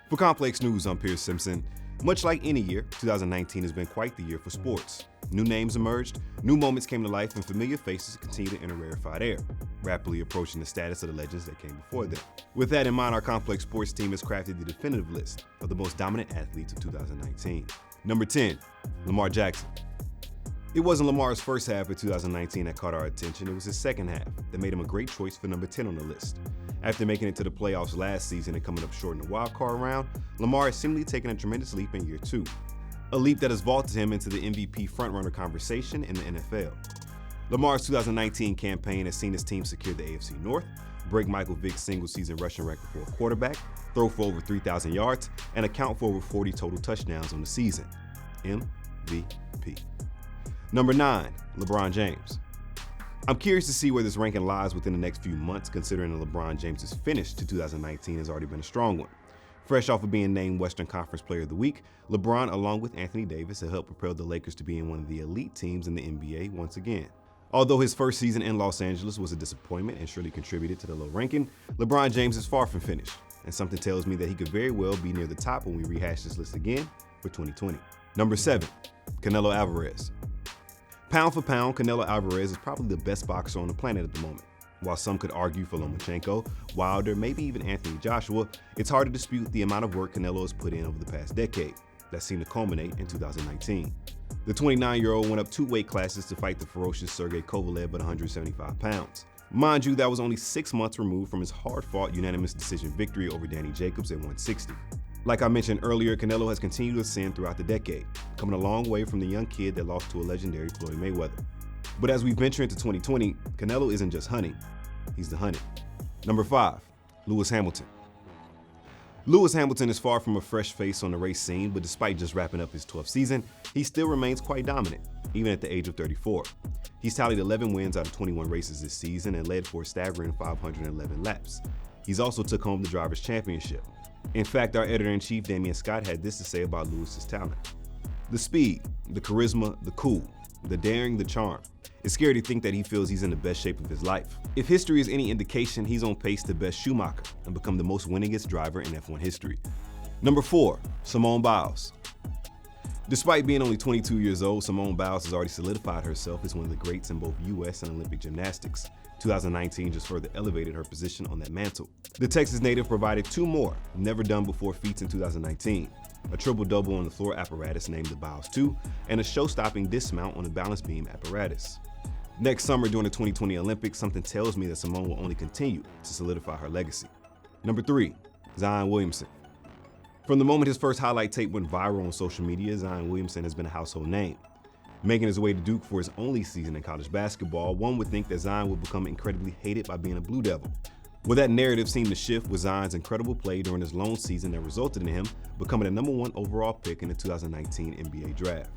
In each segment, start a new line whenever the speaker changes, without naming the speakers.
For Complex News, I'm Pierce Simpson. Much like any year, 2019 has been quite the year for sports. New names emerged, new moments came to life, and familiar faces continue to enter rarefied air, rapidly approaching the status of the legends that came before them. With that in mind, our Complex Sports team has crafted the definitive list of the most dominant athletes of 2019. Number 10, Lamar Jackson. It wasn't Lamar's first half of 2019 that caught our attention, it was his second half that made him a great choice for number 10 on the list. After making it to the playoffs last season and coming up short in the wildcard round, Lamar has seemingly taken a tremendous leap in year two. A leap that has vaulted him into the MVP frontrunner conversation in the NFL. Lamar's 2019 campaign has seen his team secure the AFC North, break Michael Vick's single-season rushing record for a quarterback, throw for over 3,000 yards, and account for over 40 total touchdowns on the season. MVP. Number 9, LeBron James. I'm curious to see where this ranking lies within the next few months, considering that LeBron James' finish to 2019 has already been a strong one. Fresh off of being named Western Conference Player of the Week, LeBron, along with Anthony Davis, have helped propel the Lakers to being one of the elite teams in the NBA once again. Although his first season in Los Angeles was a disappointment and surely contributed to the low ranking, LeBron James is far from finished, and something tells me that he could very well be near the top when we rehash this list again for 2020. Number 7, Canelo Alvarez. Pound for pound, Canelo Alvarez is probably the best boxer on the planet at the moment. While some could argue for Lomachenko, Wilder, maybe even Anthony Joshua, it's hard to dispute the amount of work Canelo has put in over the past decade that seemed to culminate in 2019. The 29-year-old went up 2 weight classes to fight the ferocious Sergey Kovalev at 175 pounds. Mind you, that was only 6 months removed from his hard-fought unanimous decision victory over Danny Jacobs at 160. Like I mentioned earlier, Canelo has continued to ascend throughout the decade, coming a long way from the young kid that lost to a legendary Floyd Mayweather. But as we venture into 2020, Canelo isn't just hunting, he's the hunted. Number 5, Lewis Hamilton. Lewis Hamilton is far from a fresh face on the race scene, but despite just wrapping up his 12th season, he still remains quite dominant, even at the age of 34. He's tallied 11 wins out of 21 races this season and led for a staggering 511 laps. He's also took home the Drivers' Championship. In fact, our editor-in-chief, Damian Scott, had this to say about Lewis's talent. The speed, the charisma, the cool, the daring, the charm. It's scary to think that he feels he's in the best shape of his life. If history is any indication, he's on pace to best Schumacher and become the most winningest driver in F1 history. Number 4, Simone Biles. Despite being only 22 years old, Simone Biles has already solidified herself as one of the greats in both U.S. and Olympic gymnastics. 2019 just further elevated her position on that mantle. The Texas native provided 2 more, never-done-before feats in 2019. A triple-double on the floor apparatus named the Biles 2, and a show-stopping dismount on the balance beam apparatus. Next summer during the 2020 Olympics, something tells me that Simone will only continue to solidify her legacy. Number 3, Zion Williamson. From the moment his first highlight tape went viral on social media, Zion Williamson has been a household name. Making his way to Duke for his only season in college basketball, one would think that Zion would become incredibly hated by being a Blue Devil. Well, that narrative seemed to shift with Zion's incredible play during his lone season that resulted in him becoming the #1 overall pick in the 2019 NBA draft.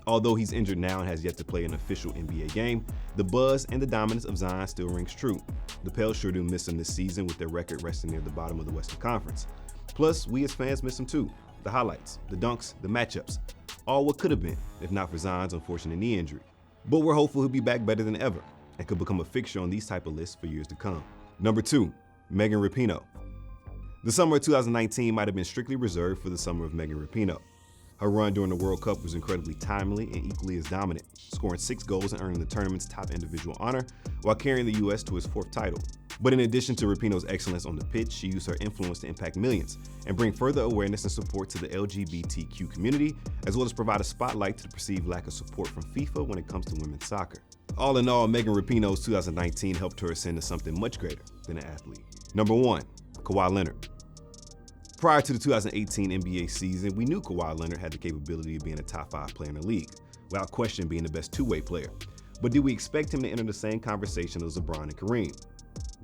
Although he's injured now and has yet to play an official NBA game, the buzz and the dominance of Zion still rings true. The Pels sure do miss him this season with their record resting near the bottom of the Western Conference. Plus, we as fans miss him too. The highlights, the dunks, the matchups, all what could have been if not for Zion's unfortunate knee injury. But we're hopeful he'll be back better than ever and could become a fixture on these type of lists for years to come. Number 2, Megan Rapinoe. The summer of 2019 might have been strictly reserved for the summer of Megan Rapinoe. Her run during the World Cup was incredibly timely and equally as dominant, scoring 6 goals and earning the tournament's top individual honor while carrying the U.S. to its 4th title. But in addition to Rapinoe's excellence on the pitch, she used her influence to impact millions and bring further awareness and support to the LGBTQ community, as well as provide a spotlight to the perceived lack of support from FIFA when it comes to women's soccer. All in all, Megan Rapinoe's 2019 helped her ascend to something much greater than an athlete. Number 1, Kawhi Leonard. Prior to the 2018 NBA season, we knew Kawhi Leonard had the capability of being a top 5 player in the league, without question being the best two-way player. But did we expect him to enter the same conversation as LeBron and Kareem?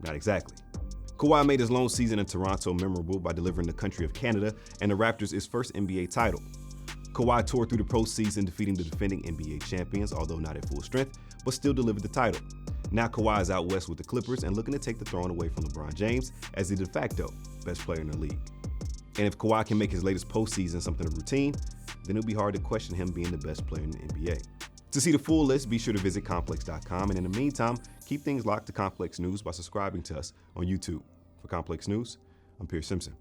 Not exactly. Kawhi made his lone season in Toronto memorable by delivering the country of Canada and the Raptors its first NBA title. Kawhi toured through the postseason, defeating the defending NBA champions, although not at full strength, but still delivered the title. Now Kawhi is out west with the Clippers and looking to take the throne away from LeBron James as the de facto best player in the league. And if Kawhi can make his latest postseason something of routine, then it'll be hard to question him being the best player in the NBA. To see the full list, be sure to visit complex.com, and in the meantime, keep things locked to Complex News by subscribing to us on YouTube. For Complex News, I'm Pierce Simpson.